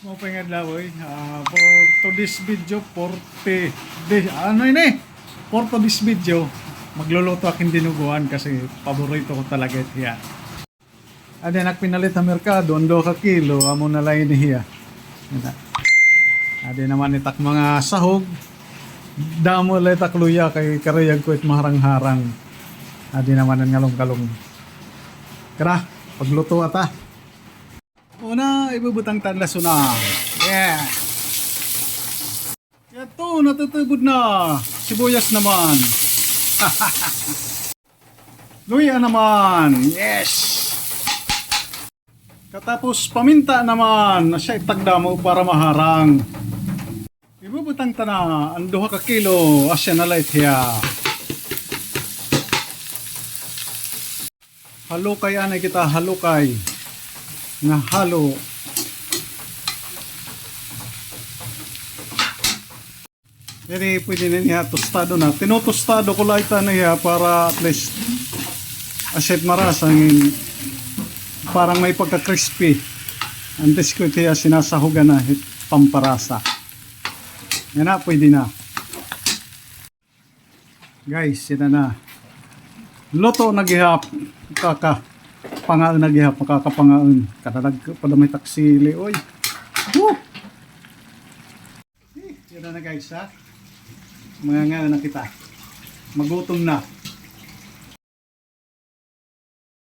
Mo pangadlaw for to this video for to this video magluluto aking dinuguan kasi paborito ko talaga ito. Adi nagpinalit sa merkado 2 ka kilo amo na lang niya. Adi naman itak mga sahog damo lay takluya kay karayag ko it maharang-harang. Adi naman ang ngalong-kalong. Kara pagluto ata. Una, ibubutang tanlaso na. Yeah. Ito, natutubod na. Sibuyas naman. Luya naman. Yes. Katapos paminta naman. Siya itagda mo para maharang. Ibubutang tana. 2 ka kilo. Asya na light hiya. Halukay anay kita. Halukay. Na halo. Jadi pwede na niya tostado na. Tinotostado ko lang ito na niya para at least aset marasang parang may pagka-crispy. Antes ko ito sinasahugan na pamparasa. Yan na, pwede na. Guys, yan na. Loto nagihap. Pangaon na gihap, makakapangaon. Kadalag pa may taksili, oy. Woo! Yan na guys, ha? Mga nga na kita. Magutom na.